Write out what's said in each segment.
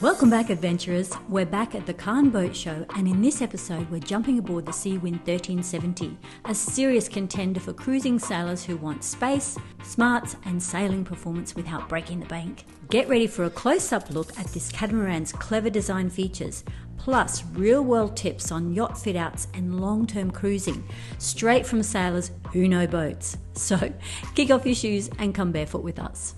Welcome back, adventurers. We're back at the Cannes Boat Show, and in this episode we're jumping aboard the Seawind 1370, a serious contender for cruising sailors who want space, smarts and sailing performance without breaking the bank. Get ready for a close-up look at this catamaran's clever design features, plus real-world tips on yacht fit-outs and long-term cruising, straight from sailors who know boats. So, kick off your shoes and come barefoot with us.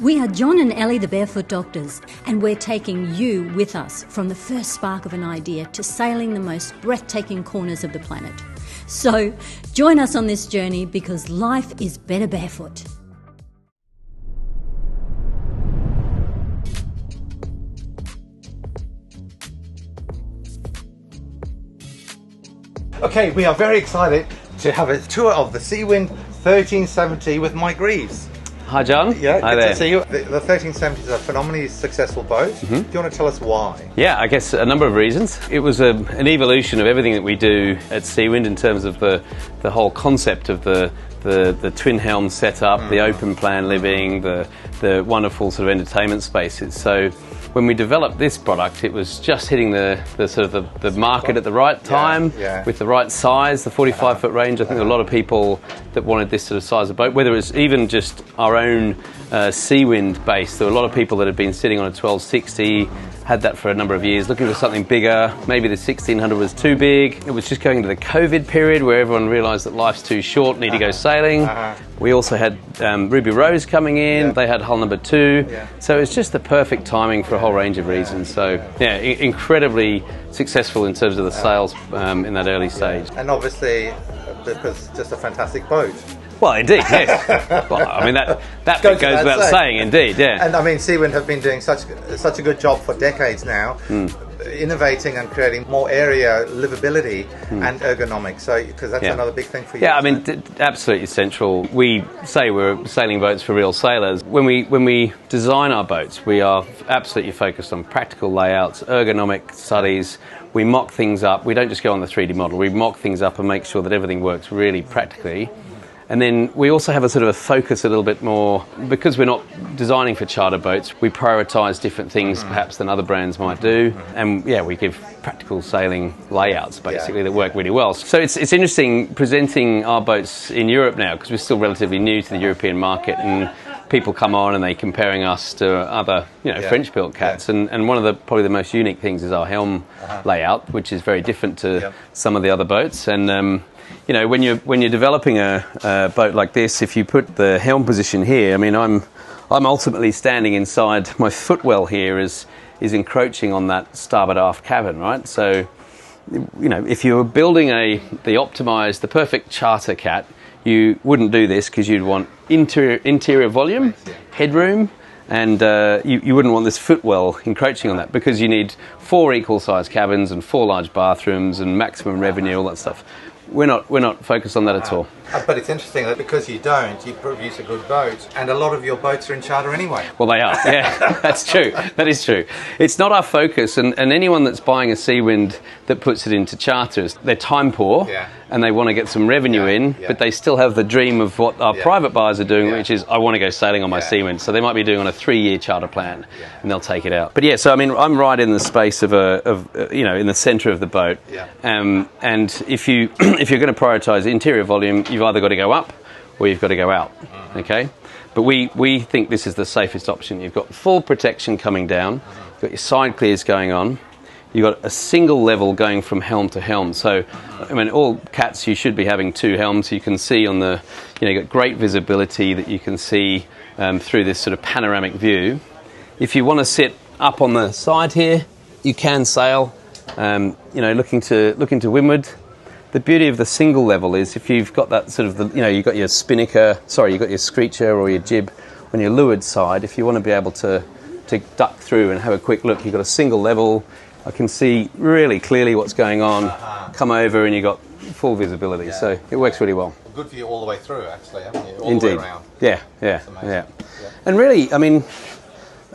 We are John and Ellie, the Barefoot Doctors, and we're taking you with us from the first spark of an idea to sailing the most breathtaking corners of the planet. So, join us on this journey because life is better barefoot. Okay, we are very excited to have a tour of the Seawind 1370 with Mike Reeves. Hi John. Yeah, Hi good there. to see you. The 1370 is a phenomenally successful boat. Do you want to tell us why? Yeah, I guess a number of reasons. It was an evolution of everything that we do at Seawind in terms of the whole concept of the twin helm setup, the open plan living, the wonderful sort of entertainment spaces. So when we developed this product, it was just hitting the sort of the market at the right time, with the right size, the 45-foot range. I think there were a lot of people that wanted this sort of size of boat, whether it's even just our own Seawind base. There were a lot of people that had been sitting on a 1260, had that for a number of years, looking for something bigger. Maybe the 1600 was too big. It was just going into the COVID period where everyone realised that life's too short, need to go sailing. We also had Ruby Rose coming in. They had hull number 2. So it's just the perfect timing for a whole range of reasons. So yeah, incredibly successful in terms of the sales in that early stage. And obviously, because it's just a fantastic boat. Well, indeed, yes. Well, I mean, that bit goes without saying, indeed, yeah. And I mean, Seawind have been doing such a good job for decades now, innovating and creating more area livability and ergonomics. So, because that's another big thing for you. Yeah, I mean, absolutely central. We say we're sailing boats for real sailors. When we design our boats, we are absolutely focused on practical layouts, ergonomic studies. We mock things up. We don't just go on the 3D model. We mock things up and make sure that everything works really practically. And then we also have a sort of a focus a little bit more, because we're not designing for charter boats, we prioritise different things perhaps than other brands might do. And yeah, we give practical sailing layouts basically that work really well. So it's interesting presenting our boats in Europe now, because we're still relatively new to the European market, and people come on and they're comparing us to other French-built cats. And one of probably the most unique things is our helm layout, which is very different to some of the other boats. And when you're developing a boat like this, if you put the helm position here, I mean, I'm ultimately standing inside, my footwell here is encroaching on that starboard aft cabin, right? So, if you were building the perfect charter cat, you wouldn't do this, because you'd want interior volume, headroom, and you wouldn't want this footwell encroaching on that, because you need 4 equal-sized cabins and 4 large bathrooms and maximum revenue, all that stuff. We're not focused on that at all. But it's interesting that because you don't, you produce a good boat, and a lot of your boats are in charter anyway. Well, they are, yeah, that's true. That is true. It's not our focus, and anyone that's buying a Seawind that puts it into charters, they're time poor, and they want to get some revenue in, but they still have the dream of what our private buyers are doing, which is, I want to go sailing on my Seawind. So they might be doing on a 3-year charter plan, and they'll take it out. But yeah, so I mean, I'm right in the space of in the centre of the boat, and if you're going to prioritise interior volume, you've either got to go up or you've got to go out, okay? But we think this is the safest option. You've got full protection coming down, you've got your side clears going on, you've got a single level going from helm to helm. So, I mean, all cats, you should be having 2 helms. You can see on you've got great visibility that you can see through this sort of panoramic view. If you want to sit up on the side here, you can sail, looking to windward. The beauty of the single level is if you've got that sort of, you've got your you've got your screecher or your jib on your leeward side, if you want to be able to duck through and have a quick look, you've got a single level. I can see really clearly what's going on, come over, and you've got full visibility. So it works really well. Good view all the way through, actually, haven't you? Indeed. The way around. Yeah. And really, I mean,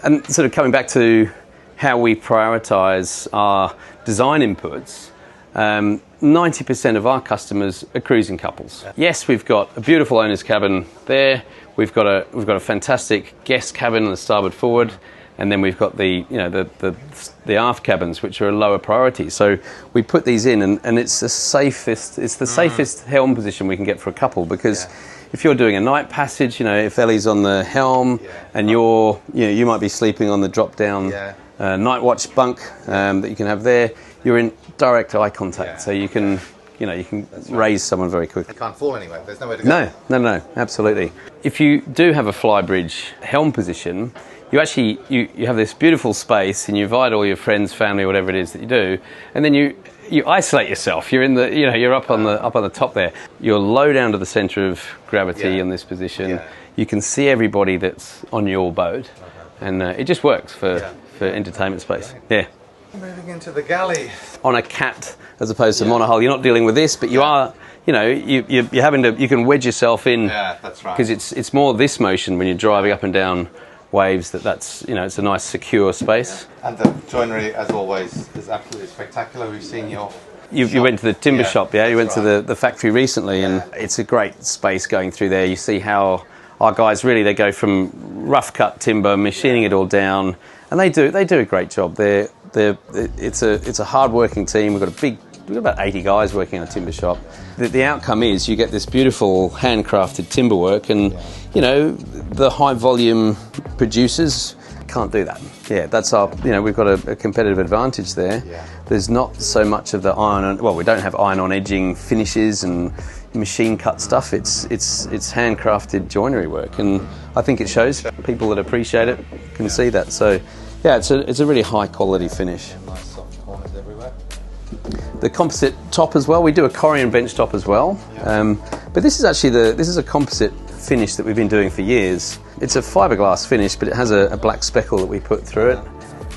and sort of coming back to how we prioritise our design inputs, 90% of our customers are cruising couples. Yes, we've got a beautiful owner's cabin there. We've got a fantastic guest cabin on the starboard forward. and then we've got the aft cabins, which are a lower priority. So we put these in, and it's the safest helm position we can get for a couple, because if you're doing a night passage, if Ellie's on the helm and you might be sleeping on the drop down night watch bunk that you can have there, you're in direct eye contact, so you can raise someone very quickly. They can't fall anywhere. There's nowhere to go. No, absolutely. If you do have a flybridge helm position, you actually you have this beautiful space, and you invite all your friends, family, whatever it is that you do, and then you isolate yourself. You're in you're up on the top there. You're low down to the centre of gravity in this position. Yeah. You can see everybody that's on your boat, and it just works for entertainment space. Yeah. Moving into the galley. On a cat as opposed to monohull, you're not dealing with this, but you are, you're having to, you can wedge yourself in. Yeah, that's right. Because it's more this motion when you're driving up and down waves that's it's a nice secure space. And the joinery, as always, is absolutely spectacular. We've seen your... You went to the timber shop, yeah? You went to the factory recently, and it's a great space going through there. You see how our guys really, they go from rough cut timber, machining it all down, and they do a great job. It's a hard working team. We've got about 80 guys working in a timber shop. The outcome is you get this beautiful handcrafted timber work, and the high volume producers can't do that. Yeah, that's our, we've got a competitive advantage there. Yeah. There's not so much of the we don't have iron-on edging finishes and machine cut stuff. It's handcrafted joinery work, and I think it shows. People that appreciate it can see that. So yeah, it's a really high quality finish. Nice soft corners everywhere. The composite top as well. We do a Corian bench top as well, but this is actually this is a composite finish that we've been doing for years. It's a fiberglass finish, but it has a black speckle that we put through it.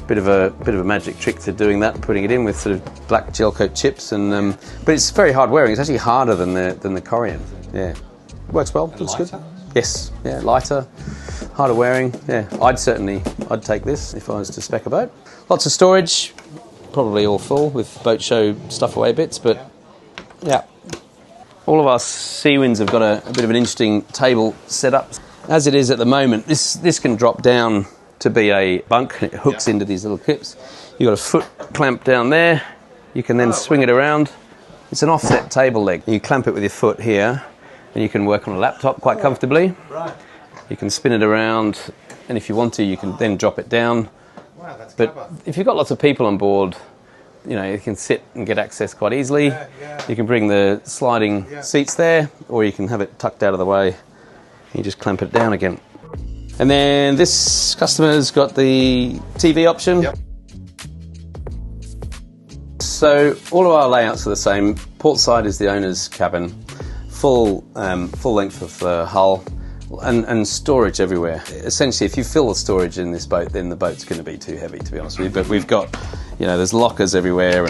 Bit of a magic trick to doing that, putting it in with sort of black gel coat chips, and but it's very hard wearing. It's actually harder than the Corian. Yeah, it works well. Looks good. Yes, yeah, lighter, harder wearing. Yeah, I'd take this if I was to spec a boat. Lots of storage, probably all full with boat show stuff away bits, but yeah. All of our Seawinds have got a bit of an interesting table set up. As it is at the moment, this can drop down to be a bunk, and it hooks into these little clips. You've got a foot clamp down there. You can then swing it around. It's an offset table leg. You clamp it with your foot here, and you can work on a laptop quite comfortably. Right. You can spin it around, and if you want to, you can then drop it down. Wow, that's but clever. If you've got lots of people on board, you can sit and get access quite easily. Yeah. You can bring the sliding seats there, or you can have it tucked out of the way. You just clamp it down again. And then this customer's got the TV option. Yep. So all of our layouts are the same. Port side is the owner's cabin, full length of hull, and storage everywhere. Essentially, if you fill the storage in this boat, then the boat's going to be too heavy, to be honest with you. But we've got, there's lockers everywhere,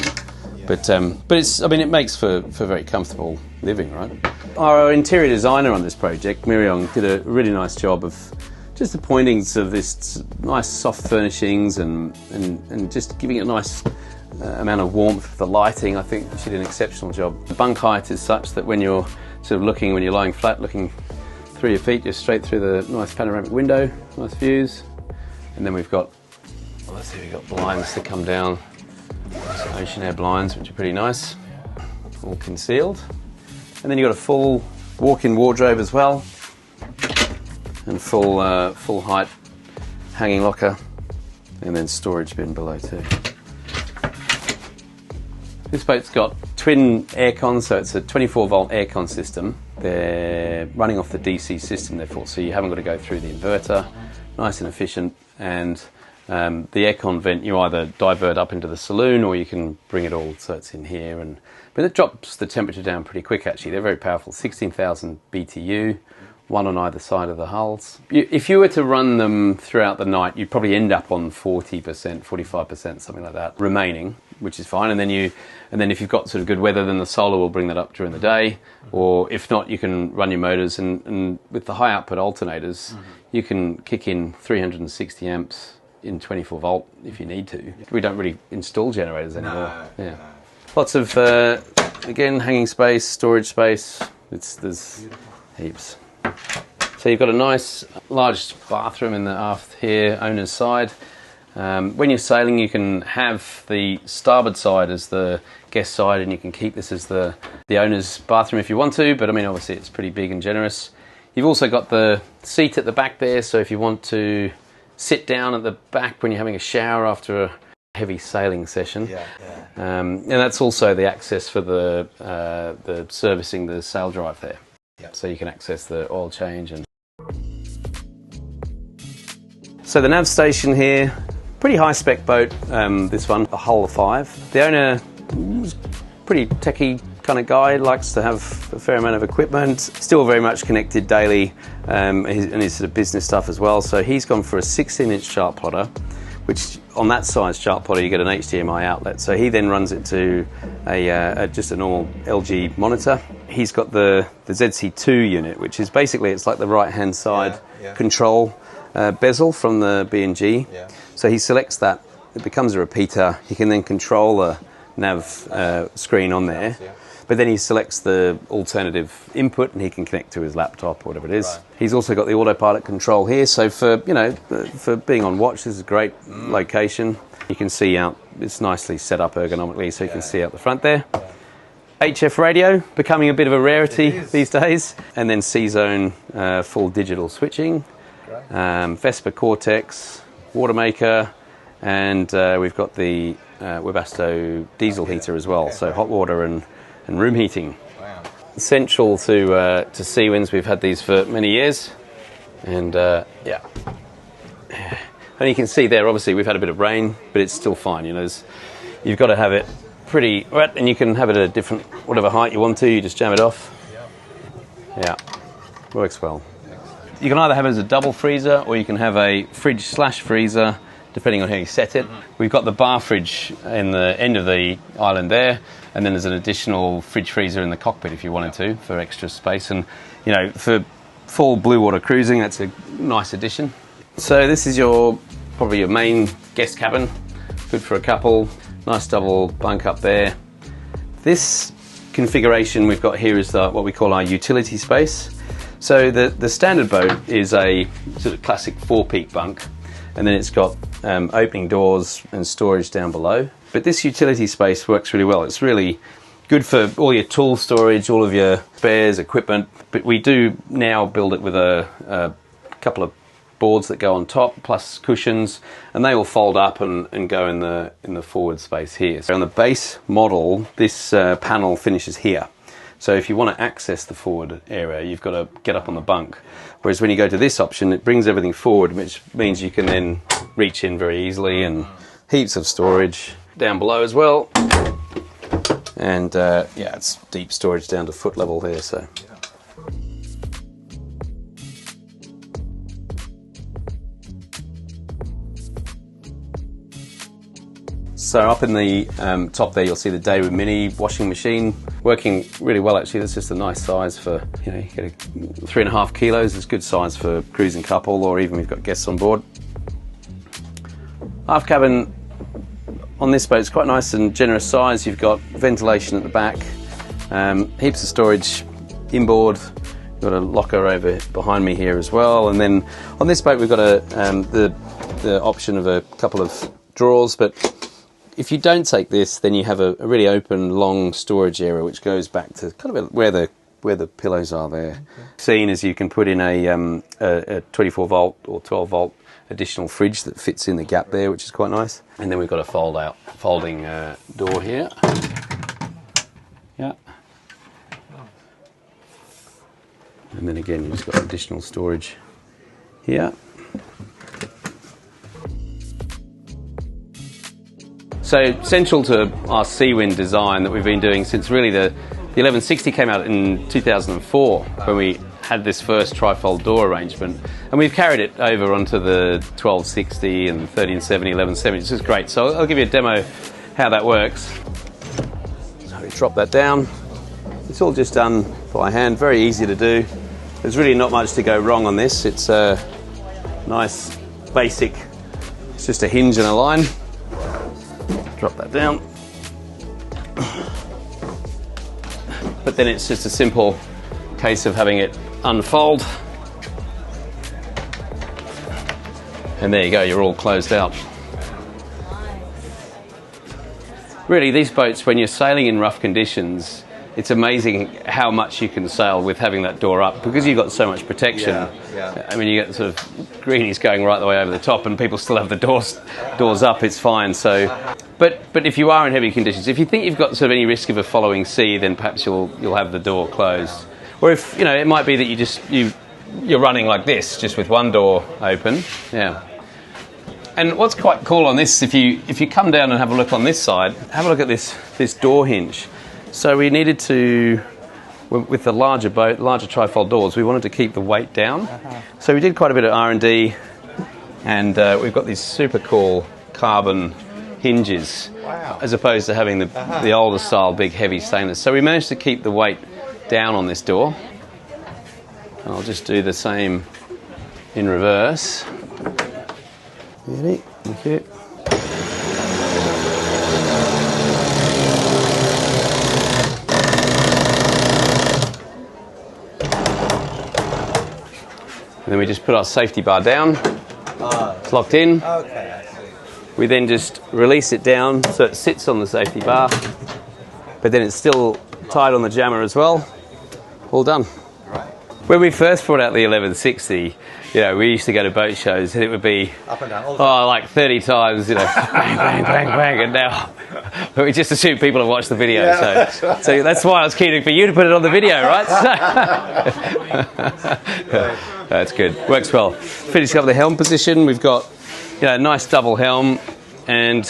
but it's, it makes for very comfortable living, right? Our interior designer on this project, Miriam, did a really nice job of just appointing sort of this nice soft furnishings and just giving it a nice amount of warmth. The lighting, I think she did an exceptional job. The bunk height is such that when you're sort of when you're lying flat, looking through your feet, just straight through the nice panoramic window, nice views. And then we've got, we've got blinds that come down, ocean air blinds, which are pretty nice, all concealed. And then you've got a full walk-in wardrobe as well, and full height hanging locker, and then storage bin below too. This boat's got twin aircon, so it's a 24-volt aircon system. They're running off the DC system, therefore, so you haven't got to go through the inverter. Nice and efficient, and the aircon vent you either divert up into the saloon, or you can bring it all so it's in here. But it drops the temperature down pretty quick, actually. They're very powerful, 16,000 BTU, one on either side of the hulls. If you were to run them throughout the night, you'd probably end up on 40%, 45%, something like that, remaining, which is fine. And then if you've got sort of good weather, then the solar will bring that up during the day. Or if not, you can run your motors, and with the high output alternators, you can kick in 360 amps in 24 volt if you need to. We don't really install generators anymore. No. Lots of, again, hanging space, storage space. There's heaps. So you've got a nice large bathroom in the aft here, owner's side. When you're sailing, you can have the starboard side as the guest side, and you can keep this as the owner's bathroom if you want to, but I mean obviously it's pretty big and generous. You've also got the seat at the back there, so if you want to sit down at the back when you're having a shower after a heavy sailing session. And that's also the access for the servicing the sail drive there. So you can access the oil change. And so the nav station here, pretty high spec boat, this one, a hull of 5. The owner was pretty techie kind of guy, likes to have a fair amount of equipment, still very much connected daily, and his sort of business stuff as well. So he's gone for a 16-inch chart plotter, which on that size chart plotter you get an HDMI outlet. So he then runs it to just a normal LG monitor. He's got the ZC2 unit, which is basically, it's like the right-hand side control bezel from the B&G. So he selects that, it becomes a repeater. He can then control a nav screen on there. But then he selects the alternative input and he can connect to his laptop or whatever it is. Right. He's also got the autopilot control here. So for being on watch, this is a great location. You can see out, it's nicely set up ergonomically, so you can see out the front there. HF radio, becoming a bit of a rarity these days. And then C-Zone full digital switching. Vespa Cortex, water maker, and we've got the Webasto diesel heater as well. So hot water and room heating. Wow. Essential to Seawinds. We've had these for many years, and and you can see there. Obviously, we've had a bit of rain, but it's still fine. You know, you've got to have it pretty wet, and you can have it at a different whatever height you want to. You just jam it off. Yeah, works well. You can either have it as a double freezer, or you can have a fridge/freezer, depending on how you set it. We've got the bar fridge in the end of the island there, and then there's an additional fridge freezer in the cockpit if you wanted to, for extra space. And you know, for full blue water cruising, that's a nice addition. So this is probably your main guest cabin, good for a couple. Nice double bunk up there. This configuration we've got here is what we call our utility space. So the standard boat is a sort of classic 4-peak bunk, and then it's got opening doors and storage down below. But this utility space works really well. It's really good for all your tool storage, all of your spares, equipment. But we do now build it with a couple of boards that go on top, plus cushions, and they will fold up and go in the forward space here. So on the base model, this panel finishes here. So if you want to access the forward area, you've got to get up on the bunk. Whereas when you go to this option, it brings everything forward, which means you can then reach in very easily, and heaps of storage down below as well. And it's deep storage down to foot level here. So up in the top there, you'll see the Daewoo Mini washing machine, working really well actually. That's just a nice size for, you get 3.5 kilos. It's good size for cruising couple, or even we've got guests on board. Aft cabin on this boat is quite nice and generous size. You've got ventilation at the back, heaps of storage inboard. You've got a locker over behind me here as well. And then on this boat, we've got the option of a couple of drawers, but if you don't take this, then you have a really open, long storage area which goes back to kind of where the pillows are there. Okay. Seen as you can put in a 24 volt or 12 volt additional fridge that fits in the gap there, which is quite nice. And then we've got a folding door here. Yeah. And then again, you've just got additional storage here. So central to our Seawind design that we've been doing since really the 1160 came out in 2004 when we had this first trifold door arrangement, and we've carried it over onto the 1260 and 1370, 1170. It's just great. So I'll give you a demo how that works. So we drop that down. It's all just done by hand, very easy to do. There's really not much to go wrong on this. It's a nice basic, it's just a hinge and a line. Drop that down. But then it's just a simple case of having it unfold. And there you go, you're all closed out. really, these boats, when you're sailing in rough conditions, it's amazing how much you can sail with having that door up, because you've got so much protection. I mean, you get sort of greenies going right the way over the top, and people still have the doors up. It's fine. So, but if you are in heavy conditions, if you think you've got sort of any risk of a following sea, then perhaps you'll have the door closed. Or if it might be that you're running like this, just with one door open. Yeah. And what's quite cool on this, if you come down and have a look on this side, have a look at this door hinge. So we needed to, with the larger trifold doors, we wanted to keep the weight down. So we did quite a bit of R&D, and we've got these super cool carbon hinges, as opposed to having the older style big heavy stainless. So we managed to keep the weight down on this door. And I'll just do the same in reverse. Ready? Thank you. And then we just put our safety bar down. It's locked in. Okay, I see. We then just release it down so it sits on the safety bar, but then it's still tied on the jammer as well. All done. Right. When we first brought out the 1160, we used to go to boat shows and it would be up and down, like 30 times, bang, bang, bang, bang, and now we just assume people have watched the video. Yeah, so that's why I was keen for you to put it on the video, right? That's good. Works well. Finishing up the helm position, we've got a nice double helm, and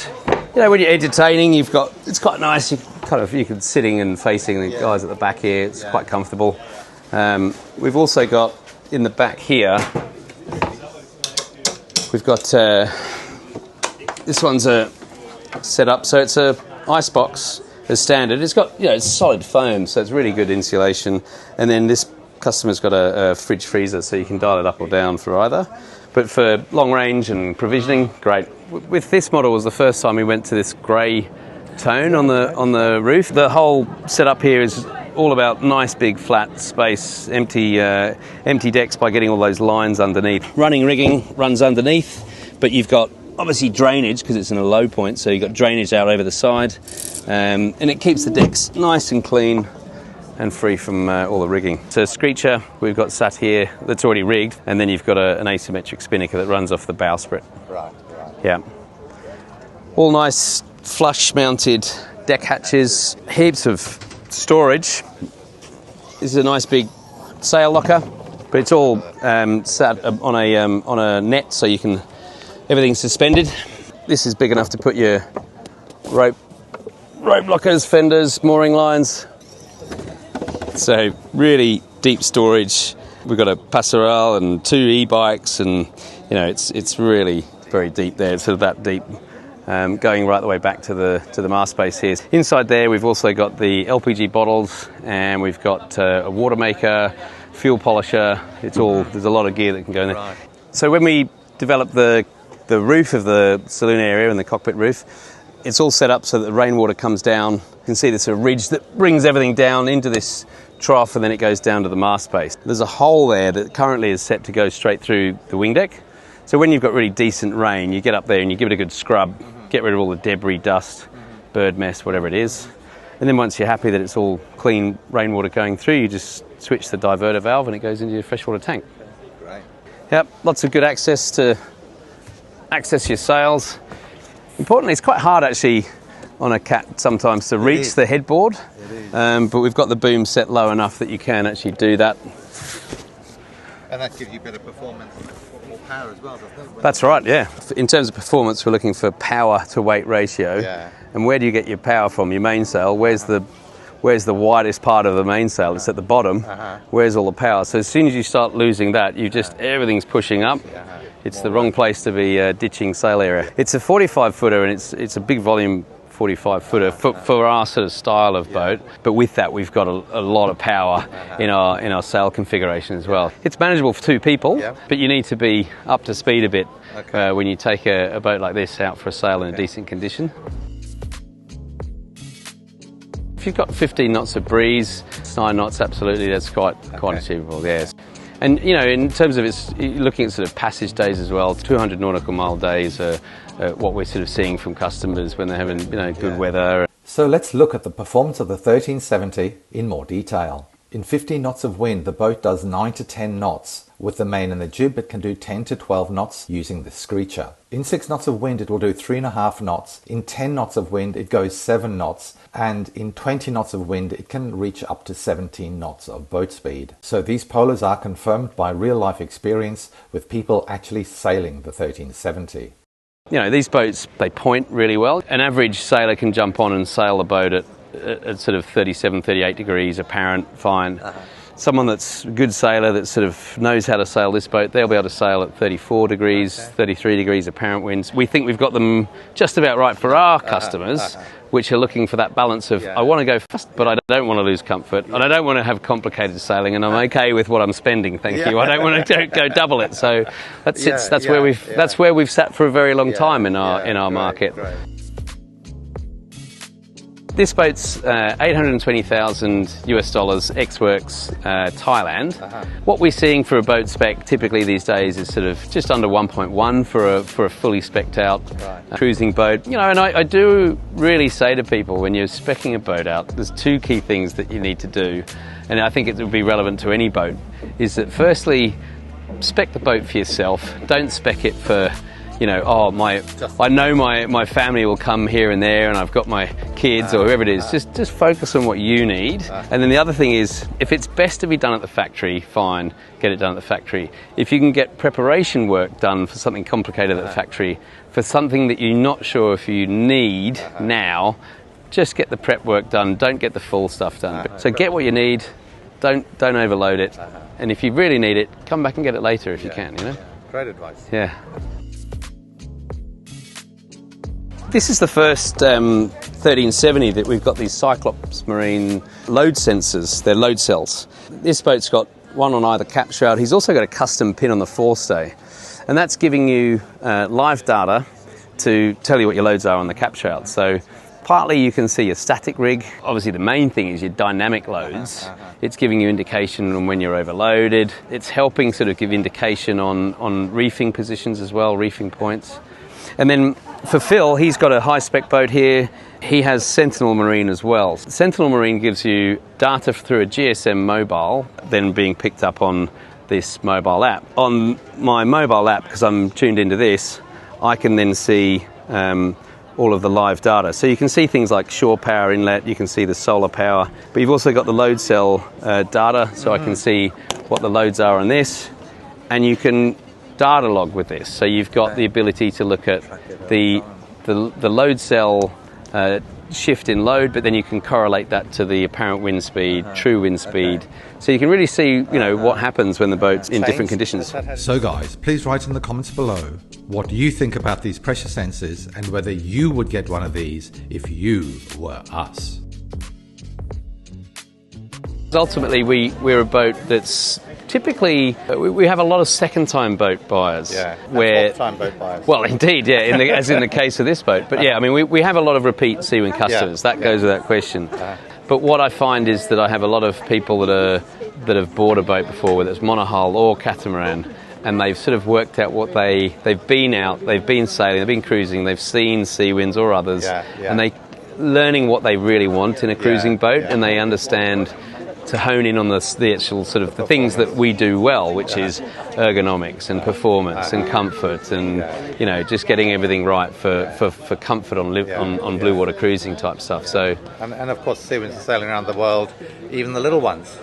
when you're entertaining, it's quite nice. You can sitting and facing the guys at the back here. It's quite comfortable. We've also got in the back here, we've got this one's set up, so it's a ice box as standard. It's got it's solid foam, so it's really good insulation. And then this customer's got a fridge freezer, so you can dial it up or down for either. But for long range and provisioning, great. With this model, was the first time we went to this grey tone on the roof. The whole setup here is all about nice big flat space, empty decks by getting all those lines underneath. Running rigging runs underneath, but you've got obviously drainage because it's in a low point, so you've got drainage out over the side, and it keeps the decks nice and clean and free from all the rigging. So Screecher we've got sat here that's already rigged, and then you've got an asymmetric spinnaker that runs off the bowsprit. Right. Yeah. All nice flush mounted deck hatches, heaps of storage. This is a nice big sail locker, but it's all sat on a net, so everything's suspended. This is big enough to put your rope lockers, fenders, mooring lines. So really deep storage. We've got a passerelle and 2 e-bikes, and it's really very deep there. It's sort of that deep. Going right the way back to the mast space here. Inside there we've also got the LPG bottles, and we've got a water maker, fuel polisher. There's a lot of gear that can go in there. Right. So when we developed the roof of the saloon area and the cockpit roof, it's all set up so that the rainwater comes down. You can see this ridge that brings everything down into this trough, and then it goes down to the mast space. There's a hole there that currently is set to go straight through the wing deck. So when you've got really decent rain, you get up there and you give it a good scrub, get rid of all the debris, dust, bird mess, whatever it is. And then once you're happy that it's all clean rainwater going through, you just switch the diverter valve and it goes into your freshwater tank. Great. Yep, lots of good access to access your sails. Importantly, it's quite hard actually on a cat sometimes to reach the headboard, but we've got the boom set low enough that you can actually do that. And that gives you better performance, more power as well, doesn't it? That's right, yeah. In terms of performance, we're looking for power to weight ratio. Yeah. And where do you get your power from? Your mainsail. Where's the widest part of the mainsail? It's at the bottom. Where's all the power? So as soon as you start losing that, everything's pushing up. It's the wrong place to be ditching sail area. It's a 45 footer, and it's a big volume 45 footer for our sort of style of boat, but with that we've got a lot of power in our sail configuration as well. It's manageable for 2 people, but you need to be up to speed a bit when you take a boat like this out for a sail in a decent condition. If you've got 15 knots of breeze, 9 knots, absolutely, that's quite achievable, yes. And in terms of looking at sort of passage days as well, 200 nautical mile days are what we're sort of seeing from customers when they're having good weather. So let's look at the performance of the 1370 in more detail. In 15 knots of wind, the boat does 9 to 10 knots. With the main and the jib, it can do 10 to 12 knots using the screecher. In 6 knots of wind, it will do 3.5 knots. In 10 knots of wind, it goes 7 knots. And in 20 knots of wind, it can reach up to 17 knots of boat speed. So these polars are confirmed by real-life experience with people actually sailing the 1370. These boats, they point really well. An average sailor can jump on and sail the boat at sort of 37, 38 degrees apparent, fine. Someone that's a good sailor that sort of knows how to sail this boat, they'll be able to sail at 34 degrees, 33 degrees apparent winds. We think we've got them just about right for our customers, which are looking for that balance of, I want to go fast, but I don't want to lose comfort, and I don't want to have complicated sailing, and I'm okay with what I'm spending, thank you. I don't want to go double it. So that's where we've sat for a very long time in our market. Great. This boat's $820,000 US, ex-works, Thailand. What we're seeing for a boat spec typically these days is sort of just under 1.1 for a fully spec'd out cruising boat. And I do really say to people, when you're speccing a boat out, there's 2 key things that you need to do, and I think it would be relevant to any boat, is that firstly, spec the boat for yourself. Don't spec it for I know my family will come here and there, and I've got my kids or whoever it is. Just focus on what you need. And then the other thing is, if it's best to be done at the factory, fine, get it done at the factory. If you can get preparation work done for something complicated at the factory, for something that you're not sure if you need now, just get the prep work done. Don't get the full stuff done. So get what you need. Don't overload it. And if you really need it, come back and get it later if you can. Great advice. Yeah. This is the first 1370 that we've got these Cyclops Marine load sensors. They're load cells. This boat's got one on either cap shroud. He's also got a custom pin on the forestay. And that's giving you live data to tell you what your loads are on the cap shroud. So partly you can see your static rig. Obviously the main thing is your dynamic loads. It's giving you indication on when you're overloaded. It's helping sort of give indication on reefing positions as well, reefing points. And then for Phil, he's got a high-spec boat here. He has Sentinel Marine as well. Sentinel Marine gives you data through a GSM mobile, then being picked up on this mobile app. On my mobile app, because I'm tuned into this, I can then see all of the live data. So you can see things like shore power inlet, you can see the solar power, but you've also got the load cell data, so I can see what the loads are on this, and you can data log with this. So you've got the ability to look at the load cell shift in load, but then you can correlate that to the apparent wind speed, true wind speed. So you can really see, what happens when the boat's in different conditions. So guys, please write in the comments below what you think about these pressure sensors and whether you would get one of these if you were us. Ultimately, we're a boat that's typically, we have a lot of second-time boat buyers. Yeah, fourth-time boat buyers. Well, indeed, yeah, as in the case of this boat. But yeah, I mean, we have a lot of repeat Seawind customers. That goes without question. But what I find is that I have a lot of people that have bought a boat before, whether it's monohull or catamaran, and they've sort of worked out what they've been out, they've been sailing, they've been cruising, they've seen Seawinds or others, and they learning what they really want in a cruising boat, and they understand to hone in on the actual sort of the things that we do well, which is ergonomics and performance and comfort, and just getting everything right for comfort on blue water cruising type stuff. So and of course Seawinds are sailing around the world, even the little ones.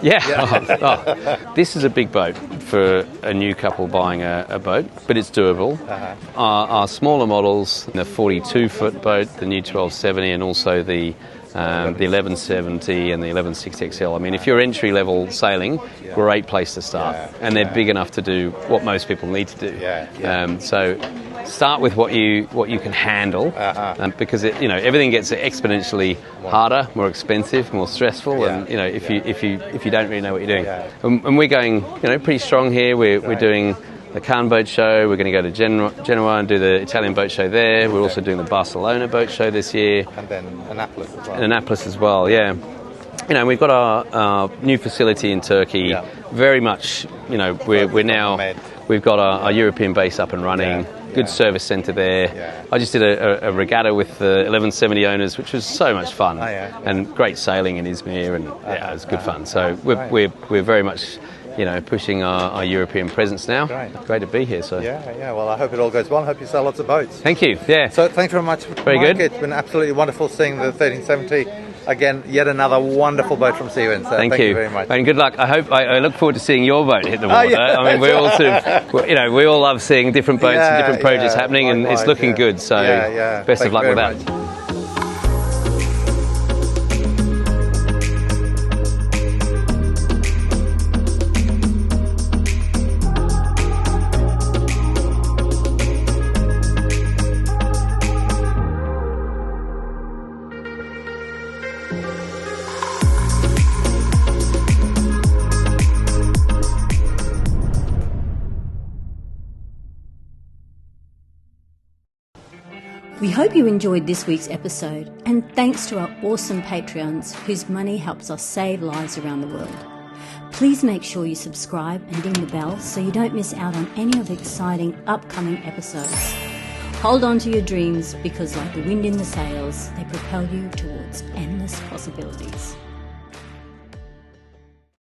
This is a big boat for a new couple buying a boat, but it's doable. Our smaller models, the 42-foot boat, the new 1270, and also the 1170 and the 1160 XL. I mean, if you're entry-level sailing, great place to start. And they're big enough to do what most people need to do. So start with what you can handle, because everything gets exponentially harder, more expensive, more stressful, and if you don't really know what you're doing. And we're going pretty strong here. We're doing the Cannes boat show. We're going to go to Genoa and do the Italian boat show there. We're also doing the Barcelona boat show this year. And then Annapolis as well. And Annapolis as well, yeah. You know, we've got our new facility in Turkey. Yeah. Very much, you know, we've got our European base up and running. Good service centre there. Yeah. I just did a regatta with the 1170 owners, which was so much fun. And great sailing in Izmir, and it was good fun. So we're very much, you know, pushing our European presence now. Great to be here. So yeah. Well, I hope it all goes well. I hope you sell lots of boats. Thank you. Yeah. So thanks very much. Very Mike. good. It's been absolutely wonderful seeing the 1370. Again, yet another wonderful boat from Seawind. So thank you very much. And good luck. I look forward to seeing your boat hit the water. I mean, we all we all love seeing different boats and different projects happening, and it's looking good. So best of luck with that. We hope you enjoyed this week's episode, and thanks to our awesome Patreons whose money helps us save lives around the world. Please make sure you subscribe and ding the bell so you don't miss out on any of the exciting upcoming episodes. Hold on to your dreams because like the wind in the sails, they propel you towards endless possibilities.